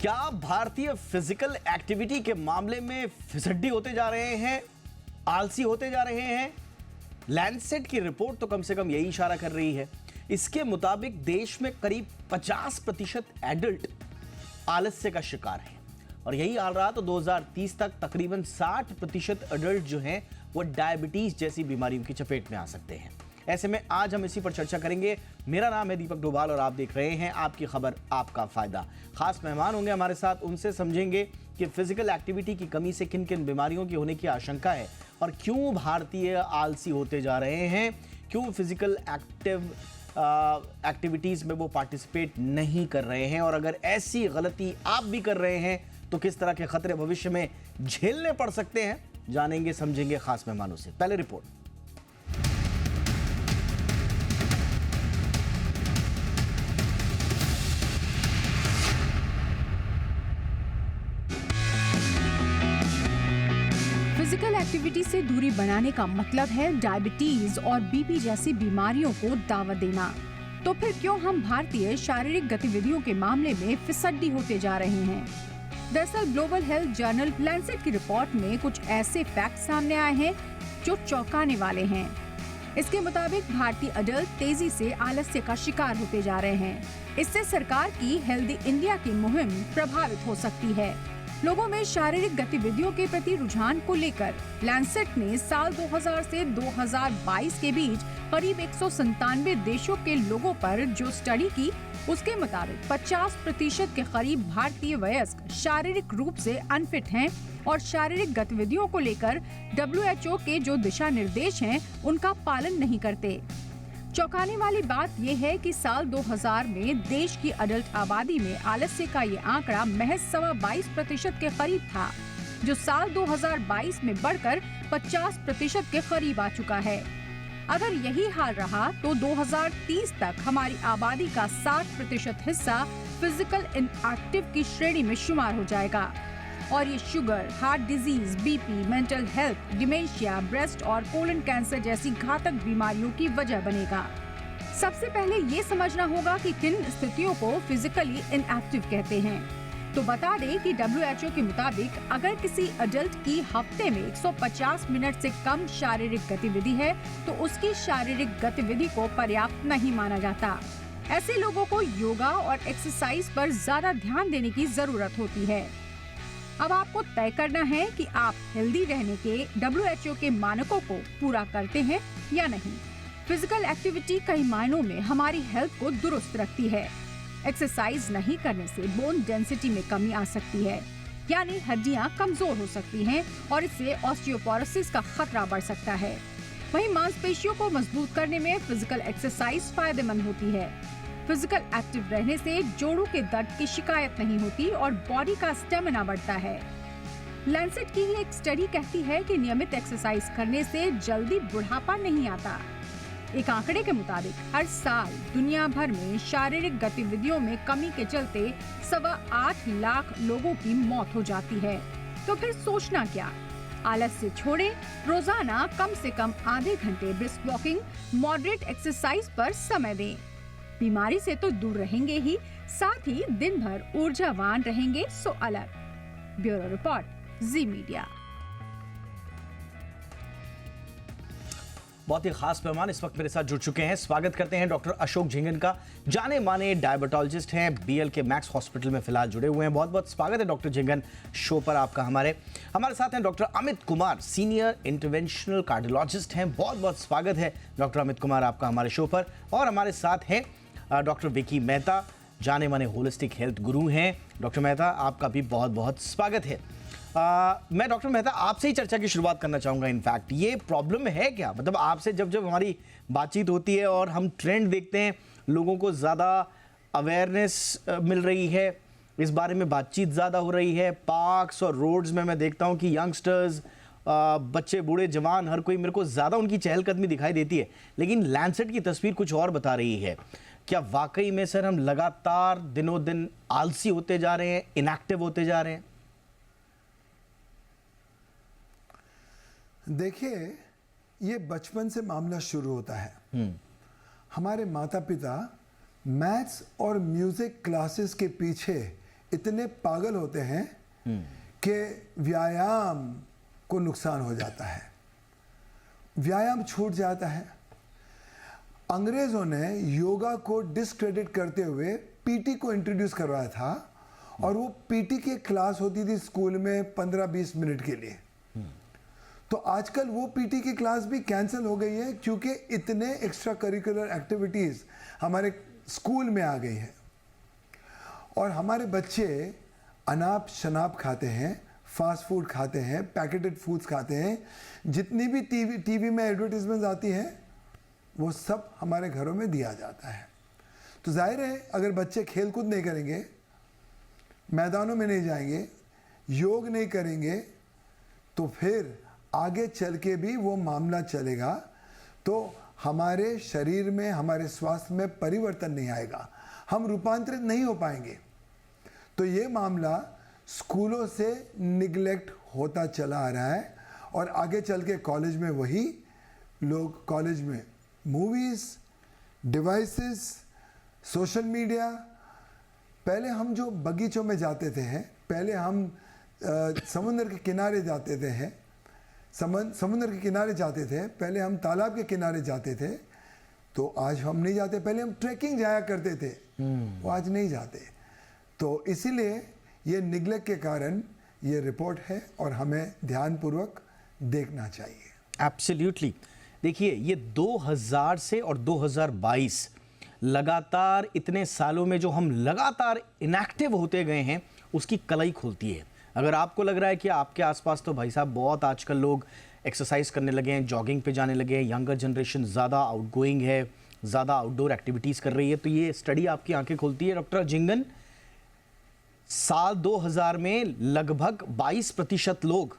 क्या भारतीय physical activity के मामले में फिसड्डी होते जा रहे हैं, आलसी होते जा रहे हैं? लैंडसेट की रिपोर्ट तो कम से कम यही इशारा कर रही है। इसके मुताबिक देश में करीब 50% एडल्ट आलस्य का शिकार है और यही हाल रहा तो 2030 तक तकरीबन 60% एडल्ट जो हैं वो डायबिटीज जैसी बीमारियों की चपेट में आ सकते हैं। ऐसे में आज हम इसी पर चर्चा करेंगे। मेरा नाम है दीपक डोभाल और आप देख रहे हैं आपकी खबर आपका फायदा। खास मेहमान होंगे हमारे साथ, उनसे समझेंगे कि फिजिकल एक्टिविटी की कमी से किन किन बीमारियों की होने की आशंका है और क्यों भारतीय आलसी होते जा रहे हैं, क्यों फिजिकल एक्टिविटीज में वो पार्टिसिपेट नहीं कर रहे हैं और अगर ऐसी गलती आप भी कर रहे हैं तो किस तरह के खतरे भविष्य में झेलने पड़ सकते हैं, जानेंगे समझेंगे खास मेहमानों से। पहले रिपोर्ट। फिजिकल एक्टिविटी से दूरी बनाने का मतलब है डायबिटीज और बीपी जैसी बीमारियों को दावत देना। तो फिर क्यों हम भारतीय शारीरिक गतिविधियों के मामले में फिसड्डी होते जा रहे हैं? दरअसल ग्लोबल हेल्थ जर्नल लैंसेट की रिपोर्ट में कुछ ऐसे फैक्ट सामने आए हैं जो चौंकाने वाले हैं। इसके मुताबिक भारतीय अडल्ट तेजी से आलस्य का शिकार होते जा रहे हैं। इससे सरकार की हेल्दी इंडिया की मुहिम प्रभावित हो सकती है। लोगों में शारीरिक गतिविधियों के प्रति रुझान को लेकर लैंसेट ने साल 2000 से 2022 के बीच करीब 197 देशों के लोगों पर जो स्टडी की, उसके मुताबिक 50% के करीब भारतीय वयस्क शारीरिक रूप से अनफिट हैं और शारीरिक गतिविधियों को लेकर WHO के जो दिशा निर्देश हैं उनका पालन नहीं करते। चौंकाने वाली बात यह है कि साल 2000 में देश की अडल्ट आबादी में आलस्य का ये आंकड़ा महज 22.25% के करीब था, जो साल 2022 में बढ़कर 50% के करीब आ चुका है। अगर यही हाल रहा तो 2030 तक हमारी आबादी का 60% हिस्सा फिजिकल इनएक्टिव की श्रेणी में शुमार हो जाएगा और ये sugar, heart disease, BP, mental health, dementia, breast और कोलन कैंसर जैसी घातक बीमारियों की वजह बनेगा। सबसे पहले ये समझना होगा कि किन स्थितियों को फिजिकली इनएक्टिव कहते हैं। तो बता दें कि WHO के मुताबिक अगर किसी अडल्ट की हफ्ते में 150 मिनट से कम शारीरिक गतिविधि है तो उसकी शारीरिक गतिविधि को पर्याप्त नहीं माना जाता। ऐसे लोगों को योगा और एक्सरसाइज पर ज्यादा ध्यान देने की जरूरत होती है। अब आपको तय करना है कि आप हेल्दी रहने के WHO के मानकों को पूरा करते हैं या नहीं। फिजिकल एक्टिविटी कई मायनों में हमारी हेल्थ को दुरुस्त रखती है। एक्सरसाइज नहीं करने से बोन डेंसिटी में कमी आ सकती है, यानी हड्डियां कमजोर हो सकती हैं और इससे ऑस्टियोपोरोसिस का खतरा बढ़ सकता है। वहीं मांसपेशियों को मजबूत करने में फिजिकल एक्सरसाइज फायदेमंद होती है। फिजिकल एक्टिव रहने से जोड़ों के दर्द की शिकायत नहीं होती और बॉडी का स्टेमिना बढ़ता है। लैंसेट की ही एक स्टडी कहती है कि नियमित एक्सरसाइज करने से जल्दी बुढ़ापा नहीं आता। एक आंकड़े के मुताबिक हर साल दुनिया भर में शारीरिक गतिविधियों में कमी के चलते 8.25 लाख लोगों की मौत हो जाती है। तो फिर सोचना क्या? आलस्य छोड़ें, रोजाना कम से कम आधे घंटे ब्रिस्क वॉकिंग, मॉडरेट एक्सरसाइज पर समय दें। बीमारी से तो दूर रहेंगे ही, साथ ही दिन भर ऊर्जावान रहेंगे सो अलग। ब्यूरो रिपोर्ट, जी मीडिया। बहुत ही खास मेहमान इस वक्त मेरे साथ जुड़ चुके हैं। स्वागत करते हैं डॉक्टर अशोक झिंगन का। जाने माने डायबिटोलॉजिस्ट हैं, BL के मैक्स हॉस्पिटल में फिलहाल जुड़े हुए हैं। बहुत बहुत स्वागत है डॉक्टर झिंगन शो पर आपका। हमारे साथ हैं doctor Amit Kumar, senior interventional cardiologist हैं। बहुत बहुत स्वागत है डॉक्टर अमित कुमार आपका हमारे शो पर। और हमारे साथ हैं डॉक्टर विकी मेहता, जाने माने होलिस्टिक हेल्थ गुरु हैं। डॉक्टर मेहता आपका भी बहुत बहुत स्वागत है। मैं डॉक्टर मेहता आपसे ही चर्चा की शुरुआत करना चाहूँगा। इनफैक्ट ये प्रॉब्लम है क्या? मतलब आपसे जब हमारी बातचीत होती है और हम ट्रेंड देखते हैं, लोगों को ज़्यादा अवेयरनेस मिल रही है, इस बारे में बातचीत ज़्यादा हो रही है। पार्क्स और रोड्स में मैं देखता हूँ कि यंगस्टर्स, बच्चे, बूढ़े, जवान, हर कोई, मेरे को ज़्यादा उनकी चहलकदमी दिखाई देती है। लेकिन लैंसेट की तस्वीर कुछ और बता रही है। क्या वाकई में सर हम लगातार दिनों दिन आलसी होते जा रहे हैं, इनएक्टिव होते जा रहे हैं? देखिए, ये बचपन से मामला शुरू होता है। हमारे माता पिता मैथ्स और म्यूजिक क्लासेस के पीछे इतने पागल होते हैं कि व्यायाम को नुकसान हो जाता है, व्यायाम छूट जाता है। अंग्रेजों ने योगा को डिस्क्रेडिट करते हुए पीटी को इंट्रोड्यूस करवाया था, और वो पीटी की क्लास होती थी स्कूल में 15-20 मिनट के लिए। तो आजकल वो पीटी की क्लास भी कैंसिल हो गई है, क्योंकि इतने एक्स्ट्रा करिकुलर एक्टिविटीज़ हमारे स्कूल में आ गई है। और हमारे बच्चे अनाप शनाप खाते हैं, फास्ट फूड खाते हैं, पैकेटेड फूड्स खाते हैं। जितनी भी टीवी में एडवर्टीजमेंट्स आती हैं वो सब हमारे घरों में दिया जाता है। तो जाहिर है अगर बच्चे खेल कूद नहीं करेंगे, मैदानों में नहीं जाएंगे, योग नहीं करेंगे, तो फिर आगे चल के भी वो मामला चलेगा, तो हमारे शरीर में, हमारे स्वास्थ्य में परिवर्तन नहीं आएगा, हम रूपांतरित नहीं हो पाएंगे। तो ये मामला स्कूलों से निगलेक्ट होता चला आ रहा है, और आगे चल के कॉलेज में वही लोग, कॉलेज में मूवीज़, डिवाइसेस, सोशल मीडिया। पहले हम जो बगीचों में जाते थे, पहले हम समुद्र के किनारे जाते थे, समुद्र के किनारे जाते थे, पहले हम तालाब के किनारे जाते थे, तो आज हम नहीं जाते। पहले हम ट्रैकिंग जाया करते थे, वो आज नहीं जाते। तो इसीलिए ये निगलेक्ट के कारण ये रिपोर्ट है, और हमें ध्यानपूर्वक देखना चाहिए। एब्सोल्युटली। देखिए, ये 2000 से और 2022 लगातार इतने सालों में जो हम लगातार इनएक्टिव होते गए हैं, उसकी कलई खुलती है। अगर आपको लग रहा है कि आपके आसपास तो भाई साहब बहुत आजकल लोग एक्सरसाइज करने लगे हैं, जॉगिंग पे जाने लगे हैं, यंगर जनरेशन ज़्यादा आउटगोइंग है, ज़्यादा आउटडोर एक्टिविटीज़ कर रही है, तो ये स्टडी आपकी आंखें खोलती है। डॉक्टर जिंगन, साल 2000 में लगभग 22% लोग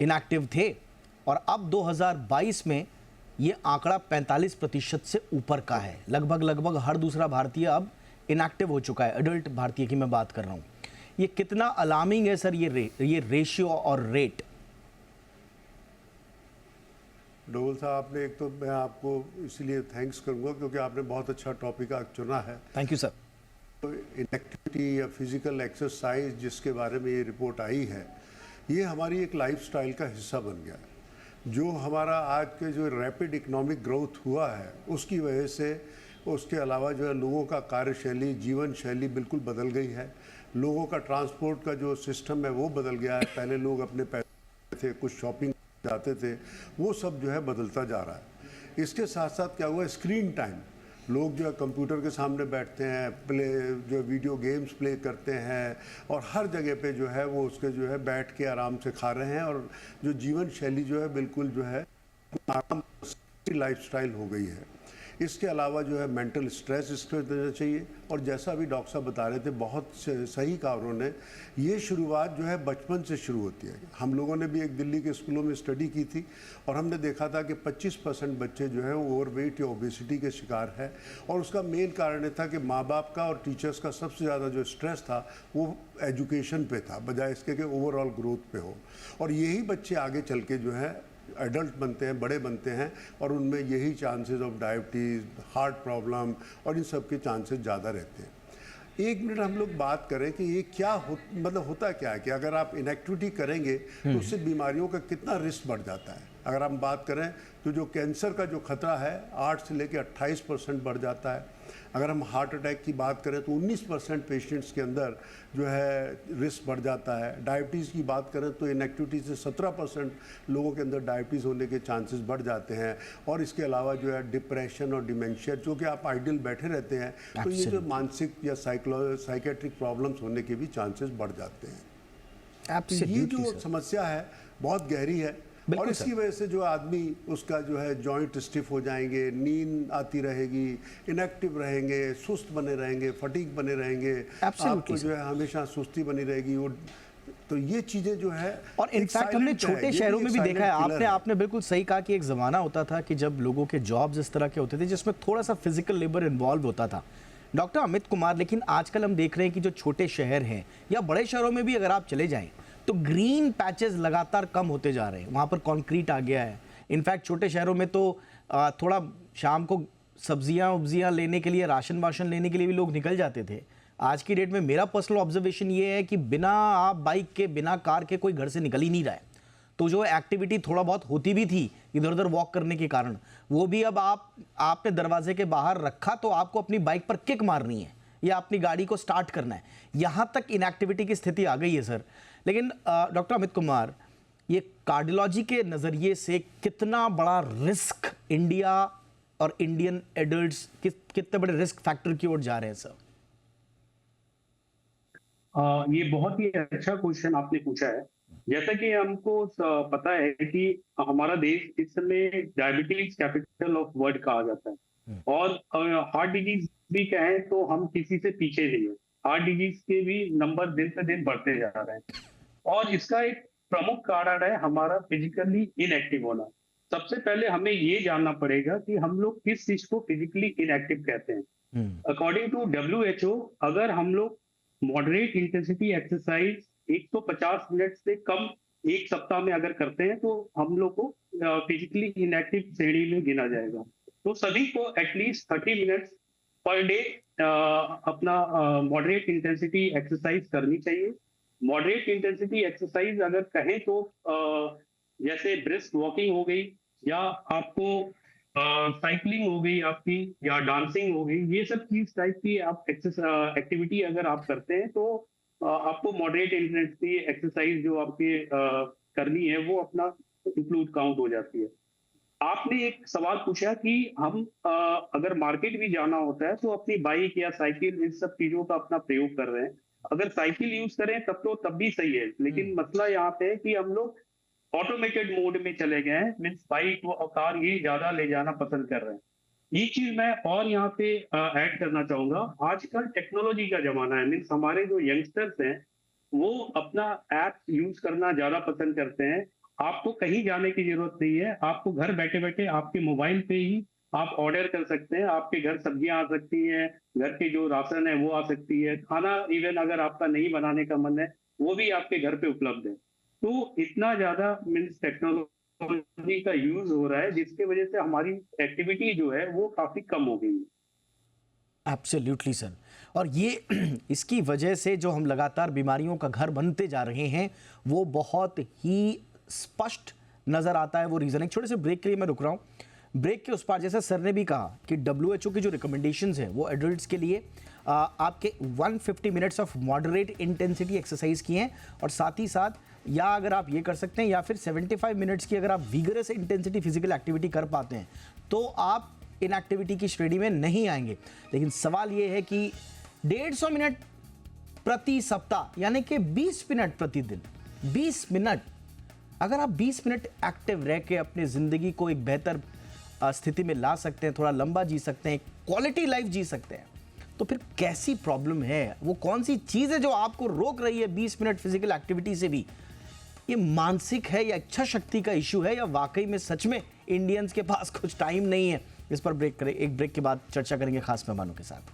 इनएक्टिव थे, और अब 2022 में ये आंकड़ा 45% से ऊपर का है। लगभग हर दूसरा भारतीय अब इनएक्टिव हो चुका है, एडल्ट भारतीय की मैं बात कर रहा हूँ। ये कितना अलार्मिंग है सर, ये रेशियो और रेट? डोवल साहब, आपने एक तो मैं आपको इसलिए थैंक्स करूंगा क्योंकि आपने बहुत अच्छा टॉपिक चुना है। Thank you sir. तो इनएक्टिविटी या फिजिकल एक्सरसाइज जिसके बारे में ये रिपोर्ट आई है, ये हमारी एक लाइफस्टाइल का हिस्सा बन गया है। जो हमारा आज के जो रैपिड इकोनॉमिक ग्रोथ हुआ है, उसकी वजह से, उसके अलावा जो है लोगों का कार्यशैली, जीवन शैली बिल्कुल बदल गई है। लोगों का ट्रांसपोर्ट का जो सिस्टम है वो बदल गया है। पहले लोग अपने पैसे थे, कुछ शॉपिंग जाते थे, वो सब जो है बदलता जा रहा है। इसके साथ साथ क्या हुआ, स्क्रीन टाइम, लोग जो है कंप्यूटर के सामने बैठते हैं, जो वीडियो गेम्स प्ले करते हैं, और हर जगह पे जो है वो उसके जो है बैठ के आराम से खा रहे हैं, और जो जीवन शैली जो है बिल्कुल जो है आराम लाइफस्टाइल हो गई है। इसके अलावा जो है मेंटल स्ट्रेस इसको देना चाहिए, और जैसा अभी डॉक्टर साहब बता रहे थे, बहुत सही कहा उन्होंने, ये शुरुआत जो है बचपन से शुरू होती है। हम लोगों ने भी एक दिल्ली के स्कूलों में स्टडी की थी, और हमने देखा था कि 25% बच्चे जो है वो ओवरवेट या ओबेसिटी के शिकार है, और उसका मेन कारण ये था कि माँ बाप का और टीचर्स का सबसे ज़्यादा जो स्ट्रेस था वो एजुकेशन पे था, बजाय इसके कि ओवरऑल ग्रोथ पे हो। और यही बच्चे आगे चल के जो है एडल्ट बनते हैं, बड़े बनते हैं, और उनमें यही chances of diabetes, heart problem और इन सब के चांसेस ज़्यादा रहते हैं। एक मिनट हम लोग बात करें कि ये क्या मतलब होता क्या है कि अगर आप इनएक्टिविटी करेंगे तो उससे बीमारियों का कितना रिस्क बढ़ जाता है। अगर हम बात करें तो जो कैंसर का जो खतरा है 8 से लेकर 28% बढ़ जाता है। अगर हम हार्ट अटैक की बात करें तो 19% पेशेंट्स के अंदर जो है रिस्क बढ़ जाता है। डायबिटीज़ की बात करें तो इनएक्टिविटी से 17% लोगों के अंदर डायबिटीज़ होने के चांसेस बढ़ जाते हैं। और इसके अलावा जो है डिप्रेशन और डिमेंशिया, जो कि आप आइडियल बैठे रहते हैं, तो ये जो मानसिक या साइकेट्रिक प्रॉब्लम्स होने के भी चांसेस बढ़ जाते हैं। तो ये जो समस्या है बहुत गहरी है, और इसकी वजह से जो आदमी उसका जो है जॉइंट स्टिफ हो जाएंगे, नींद आती रहेगी, इनएक्टिव रहेंगे, सुस्त बने रहेंगे, फटीग बने रहेंगे, आपको जो है हमेशा सुस्ती बनी रहेगी। वो तो ये चीजें जो है, और इनफैक्ट हमने छोटे शहरों में भी देखा है, आपने बिल्कुल सही कहा कि एक जमाना होता था कि जब लोगों के जॉब्स इस तरह के होते थे जिसमें थोड़ा सा फिजिकल लेबर इन्वॉल्व होता था, डॉक्टर अमित कुमार। लेकिन आजकल हम देख रहे हैं कि जो छोटे शहर हैं या बड़े शहरों में भी अगर आप चले जाएं तो ग्रीन पैचेस लगातार कम होते जा रहे हैं, वहाँ पर कंक्रीट आ गया है। इनफैक्ट छोटे शहरों में तो थोड़ा शाम को सब्जियां लेने के लिए, राशन वाशन लेने के लिए भी लोग निकल जाते थे, आज की डेट में मेरा पर्सनल ऑब्जर्वेशन ये है कि बिना आप बाइक के, बिना कार के कोई घर से निकल ही नहीं रहा है। तो जो एक्टिविटी थोड़ा बहुत होती भी थी इधर उधर वॉक करने के कारण, वो भी अब आपने दरवाजे के बाहर रखा तो आपको अपनी बाइक पर किक मारनी है या अपनी गाड़ी को स्टार्ट करना है। यहाँ तक इनएक्टिविटी की स्थिति आ गई है सर। लेकिन डॉक्टर अमित कुमार, ये कार्डियोलॉजी के नज़रिए से कितना बड़ा रिस्क इंडिया और इंडियन एडल्ट्स कितने बड़े रिस्क फैक्टर की ओर जा रहे हैं सर? ये बहुत ही अच्छा क्वेश्चन आपने पूछा है। जैसा कि हमको पता है कि हमारा देश इस समय डायबिटीज कैपिटल ऑफ वर्ल्ड कहा जाता है, और हार्ट डिजीज भी कहें तो हम किसी से पीछे नहीं है। हार्ट डिजीज के भी नंबर दिन पे दिन बढ़ते जा रहे हैं, और इसका एक प्रमुख कारण है हमारा फिजिकली इनएक्टिव होना। सबसे पहले हमें ये जानना पड़ेगा कि हम लोग किस चीज को फिजिकली इनएक्टिव कहते हैं। अकॉर्डिंग टू WHO, अगर हम लोग मॉडरेट इंटेंसिटी एक्सरसाइज 150 मिनट से कम एक सप्ताह में अगर करते हैं तो हम लोग को फिजिकली इनएक्टिव श्रेणी में गिना जाएगा। तो सभी को एटलीस्ट 30 मिनट्स पर डे अपना मॉडरेट इंटेंसिटी एक्सरसाइज करनी चाहिए। मॉडरेट इंटेंसिटी एक्सरसाइज अगर कहें तो जैसे ब्रिस्क वॉकिंग हो गई, या आपको साइकिलिंग हो गई आपकी, या डांसिंग हो गई, ये सब चीज टाइप की आप एक्टिविटी अगर आप करते हैं तो आपको मॉडरेट इंटेंसिटी एक्सरसाइज जो आपके करनी है वो अपना इंक्लूड काउंट हो जाती है। आपने एक सवाल पूछा कि हम अगर मार्केट भी जाना होता है तो अपनी बाइक या साइकिल इन सब चीजों का अपना प्रयोग कर रहे हैं। अगर साइकिल यूज करें तब भी सही है, लेकिन मसला यहाँ पे है कि हम लोग ऑटोमेटेड मोड में चले गए हैं, मीन्स बाइक और कार ये ज्यादा ले जाना पसंद कर रहे हैं। ये चीज मैं और यहाँ पे ऐड करना चाहूंगा, आजकल टेक्नोलॉजी का जमाना है, मीन्स हमारे जो यंगस्टर्स हैं वो अपना ऐप यूज करना ज्यादा पसंद करते हैं। आपको कहीं जाने की जरूरत नहीं है, आपको घर बैठे बैठे आपके मोबाइल पे ही आप ऑर्डर कर सकते हैं। आपके घर सब्जियां आ सकती हैं, घर के जो राशन है वो आ सकती है, खाना इवन अगर आपका नहीं बनाने का मन है वो भी आपके घर पे उपलब्ध है। तो इतना ज्यादा मीन्स टेक्नोलॉजी का यूज हो रहा है जिसकी वजह से हमारी एक्टिविटी जो है वो काफी कम हो गई है। Absolutely sir. और ये इसकी वजह से जो हम लगातार बीमारियों का घर बनते जा रहे हैं वो बहुत ही स्पष्ट नजर आता है। वो रीजन, एक छोटे से ब्रेक के लिए मैं रुक रहा हूँ। ब्रेक के उस पार जैसा सर ने भी कहा कि WHO की जो रिकमेंडेशंस हैं वो एडल्ट्स के लिए आपके 150 minutes of moderate intensity exercise की हैं, और साथ ही साथ या अगर आप ये कर सकते हैं या फिर 75 मिनट्स की अगर आप विगरस इंटेंसिटी फिजिकल एक्टिविटी कर पाते हैं तो आप इनएक्टिविटी की श्रेणी में नहीं आएंगे। लेकिन सवाल ये है कि 150 मिनट प्रति सप्ताह यानी कि 20 मिनट प्रतिदिन, 20 मिनट अगर आप 20 मिनट एक्टिव रह के अपनी ज़िंदगी को एक बेहतर स्थिति में ला सकते हैं, थोड़ा लंबा जी सकते हैं, क्वालिटी लाइफ जी सकते हैं, तो फिर कैसी प्रॉब्लम है? वो कौन सी चीज़ है जो आपको रोक रही है 20 मिनट फिजिकल एक्टिविटी से भी? ये मानसिक है या इच्छा शक्ति का इशू है, या वाकई में सच में इंडियंस के पास कुछ टाइम नहीं है? इस पर एक ब्रेक के बाद चर्चा करेंगे खास मेहमानों के साथ।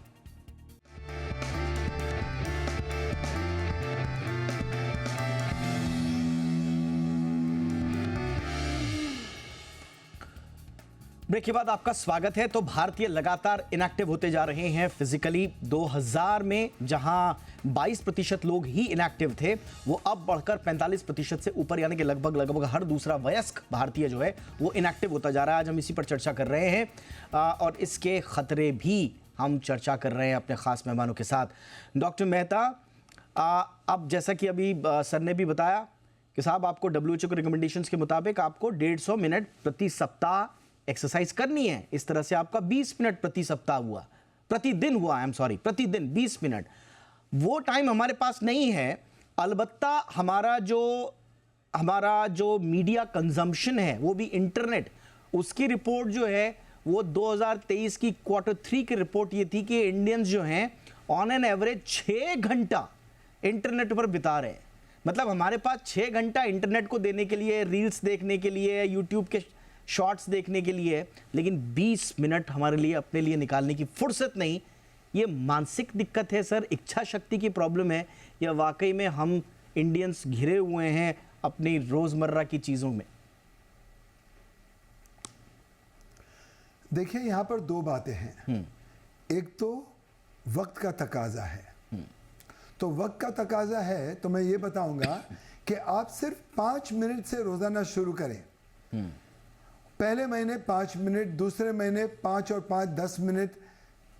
ब्रेक के बाद आपका स्वागत है। तो भारतीय लगातार इनएक्टिव होते जा रहे हैं फिजिकली। 2000 में जहां 22% लोग ही इनएक्टिव थे वो अब बढ़कर 45% से ऊपर, यानी कि लगभग हर दूसरा वयस्क भारतीय जो है वो इनएक्टिव होता जा रहा है। आज हम इसी पर चर्चा कर रहे हैं और इसके खतरे भी हम चर्चा कर रहे हैं अपने खास मेहमानों के साथ। डॉक्टर मेहता, अब जैसा कि अभी सर ने भी बताया कि साहब आपको WHO के रिकमेंडेशंस के मुताबिक आपको 150 मिनट प्रति सप्ताह एक्सरसाइज करनी है। इस तरह से आपका 20 मिनट प्रति सप्ताह हुआ, प्रतिदिन हुआ, आई एम सॉरी, प्रतिदिन 20 मिनट। वो टाइम हमारे पास नहीं है। अलबत्ता हमारा जो मीडिया कंजम्पशन है वो भी इंटरनेट, उसकी रिपोर्ट जो है वो 2023 की Q3 की रिपोर्ट ये थी कि इंडियंस जो हैं ऑन एन एवरेज 6 घंटा इंटरनेट पर बिता रहे हैं। मतलब हमारे पास 6 घंटा इंटरनेट को देने के लिए, रील्स देखने के लिए, यूट्यूब के शॉर्ट्स देखने के लिए, लेकिन 20 मिनट हमारे लिए अपने लिए निकालने की फुर्सत नहीं। ये मानसिक दिक्कत है सर, इच्छा शक्ति की प्रॉब्लम है, या वाकई में हम इंडियंस घिरे हुए हैं अपनी रोजमर्रा की चीजों में? देखिए, यहाँ पर दो बातें हैं। एक तो वक्त का तकाजा है। तो वक्त का तकाजा है, तो मैं ये बताऊंगा कि आप सिर्फ 5 मिनट से रोजाना शुरू करें। पहले महीने 5 मिनट, दूसरे महीने 5 और 5 10 मिनट,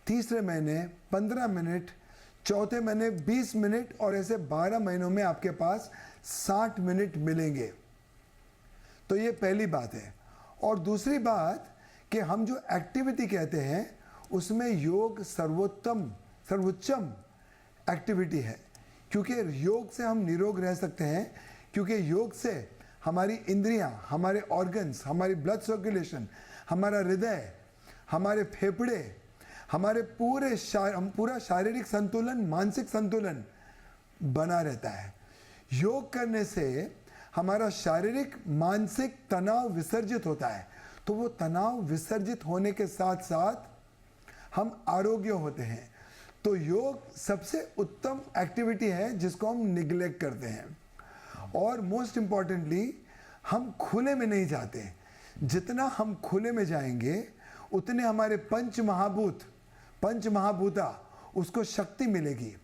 तीसरे महीने 15 मिनट, चौथे महीने 20 मिनट, और ऐसे 12 महीनों में आपके पास 60 मिनट मिलेंगे। तो ये पहली बात है। और दूसरी बात कि हम जो एक्टिविटी कहते हैं उसमें योग सर्वोच्चम एक्टिविटी है, क्योंकि योग से हम निरोग रह सकते हैं, क्योंकि योग से हमारी इंद्रियां, हमारे ऑर्गन्स, हमारी ब्लड सर्कुलेशन, हमारा हृदय, हमारे फेफड़े, हमारे पूरा शारीरिक संतुलन, मानसिक संतुलन बना रहता है। योग करने से हमारा शारीरिक मानसिक तनाव विसर्जित होता है, तो वो तनाव विसर्जित होने के साथ साथ हम आरोग्य होते हैं। तो योग सबसे उत्तम एक्टिविटी है जिसको हम निग्लेक्ट करते हैं। और मोस्ट इम्पॉर्टेंटली हम खुले में नहीं जाते। जितना हम खुले में जाएंगे उतने हमारे पंच महाभूता उसको शक्ति मिलेगी,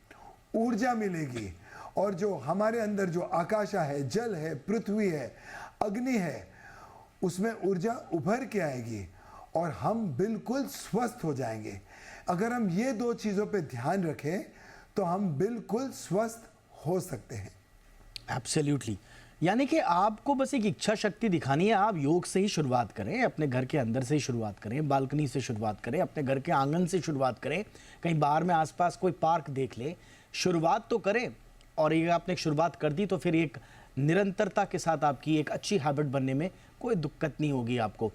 ऊर्जा मिलेगी, और जो हमारे अंदर जो आकाशा है, जल है, पृथ्वी है, अग्नि है, उसमें ऊर्जा उभर के आएगी और हम बिल्कुल स्वस्थ हो जाएंगे। अगर हम ये 2 चीज़ों पे ध्यान रखें तो हम बिल्कुल स्वस्थ हो सकते हैं। एब्सोल्युटली। यानी कि आपको बस एक इच्छा शक्ति दिखानी है, आप योग से ही शुरुआत करें, अपने घर के अंदर से ही शुरुआत करें, बालकनी से शुरुआत करें, अपने घर के आंगन से शुरुआत करें, कहीं बाहर में आसपास कोई पार्क देख ले, शुरुआत तो करें। और ये आपने शुरुआत कर दी तो फिर एक निरंतरता के साथ आपकी एक अच्छी हैबिट बनने में कोई दिक्कत नहीं होगी आपको।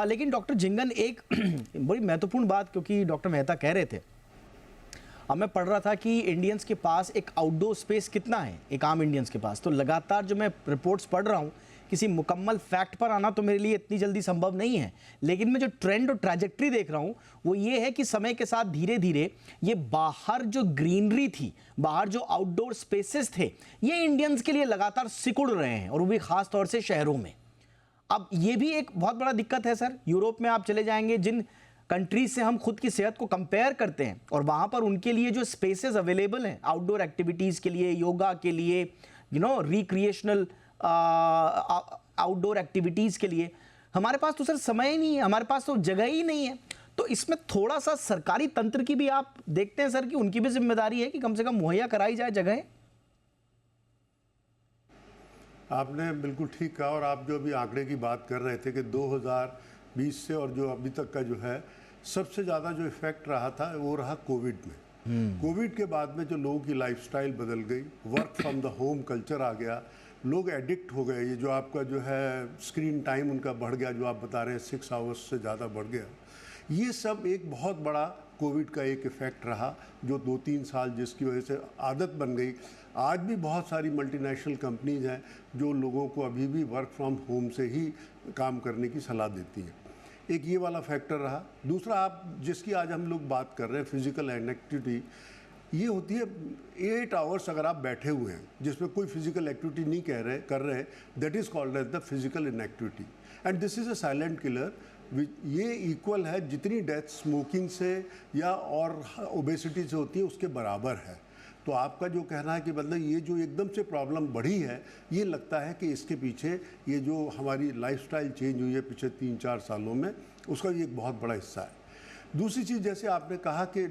लेकिन डॉक्टर झिंगन, एक बड़ी महत्वपूर्ण बात, क्योंकि डॉक्टर मेहता कह रहे थे, अब मैं पढ़ रहा था कि इंडियंस के पास एक आउटडोर स्पेस कितना है, एक आम इंडियंस के पास। तो लगातार जो मैं रिपोर्ट्स पढ़ रहा हूँ, किसी मुकम्मल फैक्ट पर आना तो मेरे लिए इतनी जल्दी संभव नहीं है, लेकिन मैं जो ट्रेंड और ट्रैजेक्टरी देख रहा हूँ वो ये है कि समय के साथ धीरे धीरे ये बाहर जो ग्रीनरी थी, बाहर जो आउटडोर स्पेसेस थे, ये इंडियंस के लिए लगातार सिकुड़ रहे हैं, और वो भी खास तौर से शहरों में। अब ये भी एक बहुत बड़ा दिक्कत है सर। यूरोप में आप चले जाएंगे, जिन कंट्रीज से हम खुद की सेहत को कंपेयर करते हैं, और वहाँ पर उनके लिए जो स्पेसेस अवेलेबल हैं आउटडोर एक्टिविटीज़ के लिए, योगा के लिए, रिक्रिएशनल आउटडोर एक्टिविटीज़ के लिए, हमारे पास तो सर समय ही नहीं है, हमारे पास तो जगह ही नहीं है। तो इसमें थोड़ा सा सरकारी तंत्र की भी आप देखते हैं सर कि उनकी भी जिम्मेदारी है कि कम से कम मुहैया कराई जाए जगहें। आपने बिल्कुल ठीक कहा। और आप जो अभी आंकड़े की बात कर रहे थे कि 2020 से और जो अभी तक का जो है, सबसे ज़्यादा जो इफेक्ट रहा था वो रहा कोविड में। कोविड के बाद में जो लोगों की लाइफस्टाइल बदल गई, work from the home culture आ गया, लोग एडिक्ट हो गए। ये जो आपका जो है स्क्रीन टाइम उनका बढ़ गया, जो आप बता रहे हैं 6 आवर्स से ज़्यादा बढ़ गया। ये सब एक बहुत बड़ा कोविड का एक इफ़ेक्ट रहा, जो 2-3 साल जिसकी वजह से आदत बन गई। आज भी बहुत सारी मल्टीनेशनल कंपनीज हैं जो लोगों को अभी भी वर्क फ्रॉम होम से ही काम करने की सलाह देती हैं। एक ये वाला फैक्टर रहा। दूसरा, आप जिसकी आज हम लोग बात कर रहे हैं, फिजिकल एक्टिविटी, ये होती है 8 आवर्स अगर आप बैठे हुए हैं जिसमें कोई फिजिकल एक्टिविटी नहीं कर रहे हैं, that is called as the physical inactivity, and this is a silent killer. ये इक्वल है जितनी डेथ स्मोकिंग से या और ओबेसिटी से होती है उसके बराबर है। तो आपका जो कहना है कि मतलब ये जो एकदम से प्रॉब्लम बढ़ी है, ये लगता है कि इसके पीछे ये जो हमारी लाइफस्टाइल चेंज हुई है पिछले 3-4 सालों में, उसका ये एक बहुत बड़ा हिस्सा है। दूसरी चीज़, जैसे आपने कहा कि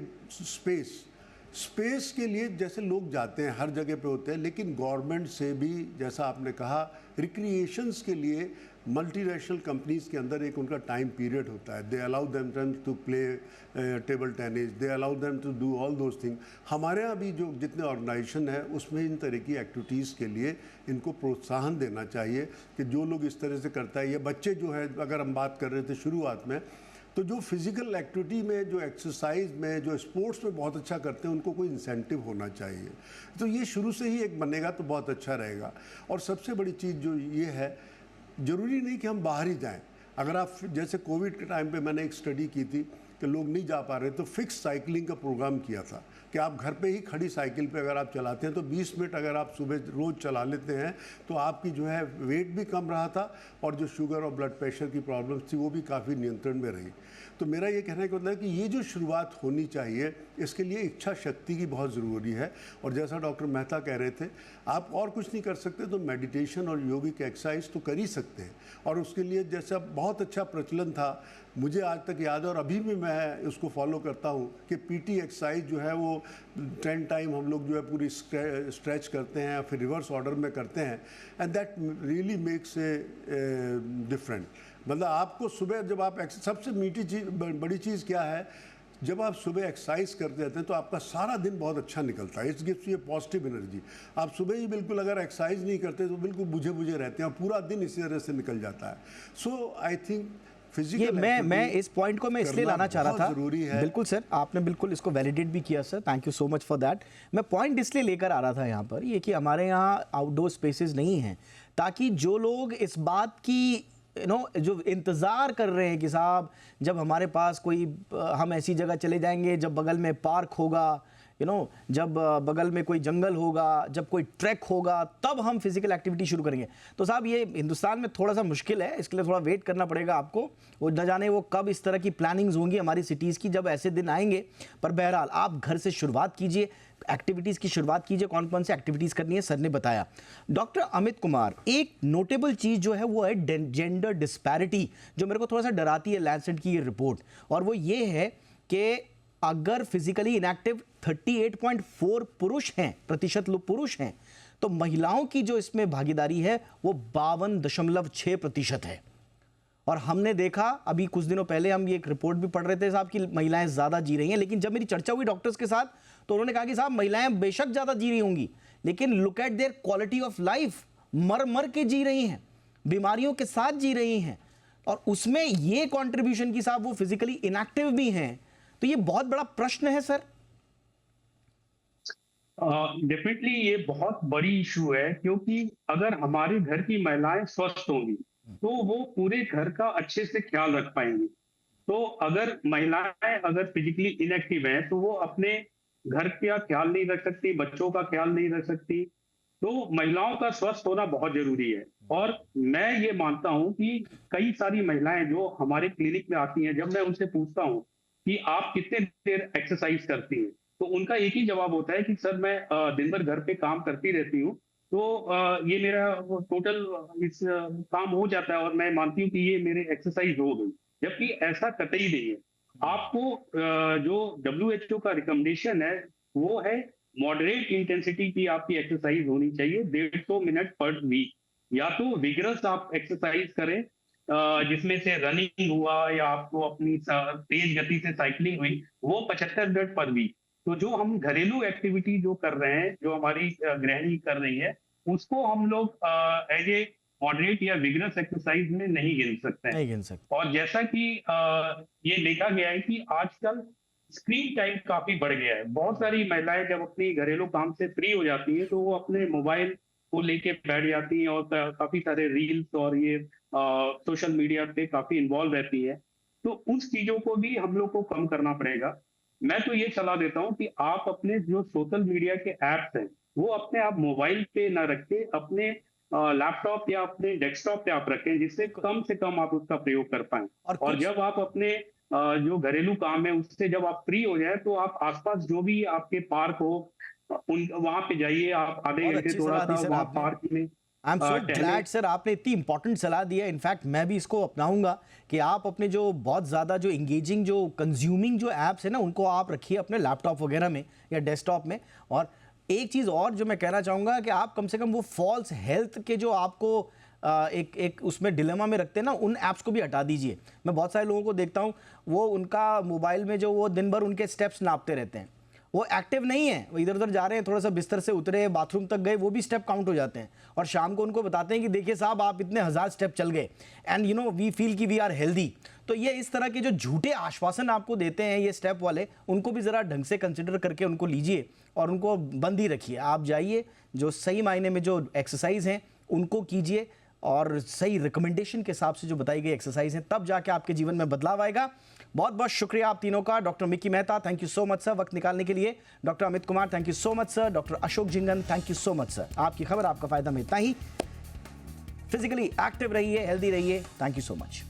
स्पेस के लिए जैसे लोग जाते हैं, हर जगह पे होते हैं, लेकिन गवर्नमेंट से भी, जैसा आपने कहा, रिक्रिएशंस के लिए मल्टीनेशनल कंपनीज़ के अंदर एक उनका टाइम पीरियड होता है। They allow them to play table tennis, they allow them to do all those thing. हमारे यहाँ भी जो जितने ऑर्गेनाइजेशन है उसमें इन तरह की एक्टिविटीज़ के लिए इनको प्रोत्साहन देना चाहिए कि जो लोग इस तरह से करता है। ये बच्चे जो है, अगर हम बात कर रहे थे शुरुआत में, तो जो फिज़िकल एक्टिविटी में, जो एक्सरसाइज में, जो स्पोर्ट्स में बहुत अच्छा करते हैं, उनको कोई इंसेंटिव होना चाहिए। तो ये शुरू से ही एक बनेगा तो बहुत अच्छा रहेगा। और सबसे बड़ी चीज़ जो ये है, ज़रूरी नहीं कि हम बाहर ही जाएं। अगर आप, जैसे कोविड के टाइम पे मैंने एक स्टडी की थी कि लोग नहीं जा पा रहे, तो फिक्स साइकिलिंग का प्रोग्राम किया था। कि आप घर पे ही खड़ी साइकिल पे अगर आप चलाते हैं तो 20 मिनट अगर आप सुबह रोज़ चला लेते हैं तो आपकी जो है वेट भी कम रहा था और जो शुगर और ब्लड प्रेशर की प्रॉब्लम्स थी वो भी काफ़ी नियंत्रण में रही। तो मेरा ये कहने का मतलब है कि ये जो शुरुआत होनी चाहिए इसके लिए इच्छा शक्ति की बहुत ज़रूरी है। और जैसा डॉक्टर मेहता कह रहे थे, आप और कुछ नहीं कर सकते तो मेडिटेशन और योगिक एक्सरसाइज तो कर ही सकते हैं। और उसके लिए जैसा बहुत अच्छा प्रचलन था, मुझे आज तक याद है और अभी भी मैं उसको फॉलो करता हूँ कि पीटी एक्सरसाइज जो है वो 10 टाइम हम लोग जो है पूरी स्ट्रेच करते हैं, फिर रिवर्स ऑर्डर में करते हैं, and that really makes a different. मतलब आपको सुबह जब आप सबसे मीठी चीज़, बड़ी चीज़ क्या है, जब आप सुबह एक्सरसाइज करते रहते हैं तो आपका सारा दिन बहुत अच्छा निकलता है। It's gives U A positive energy. आप सुबह ही बिल्कुल अगर एक्सरसाइज नहीं करते तो बिल्कुल बुझे बुझे रहते हैं और पूरा दिन इसी तरह से निकल जाता है। सो आई थिंक ये मैं इस पॉइंट को मैं इसलिए लाना चाह रहा था। जरूरी है। बिल्कुल सर, आपने बिल्कुल इसको वैलिडेट भी किया sir, thank you so much for that. मैं पॉइंट इसलिए लेकर आ रहा था यहाँ पर, ये कि हमारे यहाँ आउटडोर स्पेसेस नहीं हैं, ताकि जो लोग इस बात की जो इंतज़ार कर रहे हैं कि साहब जब हमारे पास कोई हम ऐसी जगह चले जाएंगे जब बगल में पार्क होगा, जब बगल में कोई जंगल होगा, जब कोई ट्रैक होगा, तब हम फिजिकल एक्टिविटी शुरू करेंगे। तो साहब ये हिंदुस्तान में थोड़ा सा मुश्किल है, इसके लिए थोड़ा वेट करना पड़ेगा आपको। वो न जाने वो कब इस तरह की प्लानिंग्स होंगी हमारी सिटीज़ की, जब ऐसे दिन आएंगे। पर बहरहाल आप घर से शुरुआत कीजिए, एक्टिविटीज़ की शुरुआत कीजिए, कौन कौन सी एक्टिविटीज़ करनी है सर ने बताया। डॉक्टर अमित कुमार, एक नोटेबल चीज़ जो है वो है जेंडर डिस्पैरिटी, जो मेरे को थोड़ा सा डराती है लैंसेट की ये रिपोर्ट, और वो ये है कि अगर फिजिकली इनएक्टिव 38.4 पुरुष हैं, प्रतिशत लोग पुरुष हैं, तो महिलाओं की जो इसमें भागीदारी है वो 52.6% है। और हमने देखा अभी कुछ दिनों पहले हम ये एक रिपोर्ट भी पढ़ रहे थे साहब कि महिलाएं ज़्यादा जी रही हैं, लेकिन जब मेरी चर्चा हुई डॉक्टर्स के साथ तो उन्होंने कहा कि साहब महिलाएं बेशक ज़्यादा जी रही होंगी, लेकिन look at there quality of life, मर मर के जी रही हैं, बीमारियों के साथ जी रही हैं, और उसमें ये कॉन्ट्रीब्यूशन की साहब वो फिजिकली इनएक्टिव भी हैं। तो ये बहुत बड़ा प्रश्न है सर। डेफिनेटली ये बहुत बड़ी इशू है, क्योंकि अगर हमारे घर की महिलाएं स्वस्थ होंगी तो वो पूरे घर का अच्छे से ख्याल रख पाएंगी। तो अगर महिलाएं अगर फिजिकली इनएक्टिव हैं तो वो अपने घर का ख्याल नहीं रख सकती, बच्चों का ख्याल नहीं रख सकती। तो महिलाओं का स्वस्थ होना बहुत जरूरी है। और मैं ये मानता हूं कि कई सारी महिलाएं जो हमारे क्लिनिक में आती हैं, जब मैं उनसे पूछता हूं कि आप कितने देर एक्सरसाइज करती हैं, तो उनका एक ही जवाब होता है कि सर मैं दिन भर घर पे काम करती रहती हूँ, तो ये मेरा टोटल इस काम हो जाता है और मैं मानती हूँ कि ये मेरे एक्सरसाइज हो गई। जबकि ऐसा कतई नहीं है। आपको जो WHO का रिकमेंडेशन है वो है मॉडरेट इंटेंसिटी की आपकी एक्सरसाइज होनी चाहिए, 150 मिनट पर वीक। या तो विगरस आप एक्सरसाइज करें, जिसमें से रनिंग हुआ या आपको अपनी तेज गति से साइकिलिंग हुई, वो 75 मिनट पर वीक। तो जो हम घरेलू एक्टिविटी जो कर रहे हैं, जो हमारी गृहिणी कर रही है, उसको हम लोग एज ए मॉडरेट या विगरस एक्सरसाइज में नहीं गिन सकते हैं। नहीं गिन सकते। और जैसा कि ये देखा गया है कि आजकल स्क्रीन टाइम काफी बढ़ गया है। बहुत सारी महिलाएं जब अपनी घरेलू काम से फ्री हो जाती हैं तो वो अपने मोबाइल को लेके बैठ जाती हैं और काफी सारे रील्स और ये सोशल मीडिया पे काफी इन्वॉल्व रहती है। तो उस चीजों को भी हम लोग को कम करना पड़ेगा। मैं तो ये सलाह देता हूँ कि आप अपने जो सोशल मीडिया के ऐप्स हैं वो अपने आप मोबाइल पे ना रख के अपने लैपटॉप या अपने डेस्कटॉप पे आप रखें, जिससे से कम आप उसका प्रयोग कर पाएं। और जब आप अपने जो घरेलू काम है उससे जब आप फ्री हो जाए तो आप आसपास जो भी आपके पार्क हो वहां पे जाइए, आप आधे घंटे थोड़ा सा वहां पार्क में। I am so glad sir, आपने इतनी इंपॉर्टेंट सलाह दी है। इनफैक्ट मैं भी इसको अपनाऊंगा कि आप अपने जो बहुत ज़्यादा जो इंगेजिंग जो कंज्यूमिंग जो ऐप्स है ना, उनको आप रखिए अपने लैपटॉप वगैरह में या डेस्कटॉप में। और एक चीज़ और जो मैं कहना चाहूँगा कि आप कम से कम वो फॉल्स हेल्थ के जो आपको एक उसमें डिलेमा में रखते हैं ना, उन ऐप्स को भी हटा दीजिए। मैं बहुत सारे लोगों को देखता हूँ, वो उनका मोबाइल में जो वो दिन भर उनके स्टेप्स नापते रहते हैं, वो एक्टिव नहीं है, वो इधर उधर जा रहे हैं, थोड़ा सा बिस्तर से उतरे, बाथरूम तक गए, वो भी स्टेप काउंट हो जाते हैं। और शाम को उनको बताते हैं कि देखिए साहब आप इतने 1000 स्टेप चल गए, and you know we feel कि वी आर हेल्दी। तो ये इस तरह के जो झूठे आश्वासन आपको देते हैं ये स्टेप वाले, उनको भी ज़रा ढंग से कंसिडर करके उनको लीजिए और उनको बंद ही रखिए। आप जाइए, जो सही मायने में जो एक्सरसाइज हैं उनको कीजिए, और सही रिकमेंडेशन के हिसाब से जो बताई गई एक्सरसाइज है, तब जाके आपके जीवन में बदलाव आएगा। बहुत बहुत शुक्रिया आप तीनों का। Doctor Mickey Mehta, thank you so much sir वक्त निकालने के लिए। Doctor Amit Kumar, thank you so much sir. Doctor Ashok Jhingan, thank you so much sir. आपकी खबर आपका फायदा में इतना ही। फिजिकली एक्टिव रहिए, हेल्दी रहिए। Thank you so much.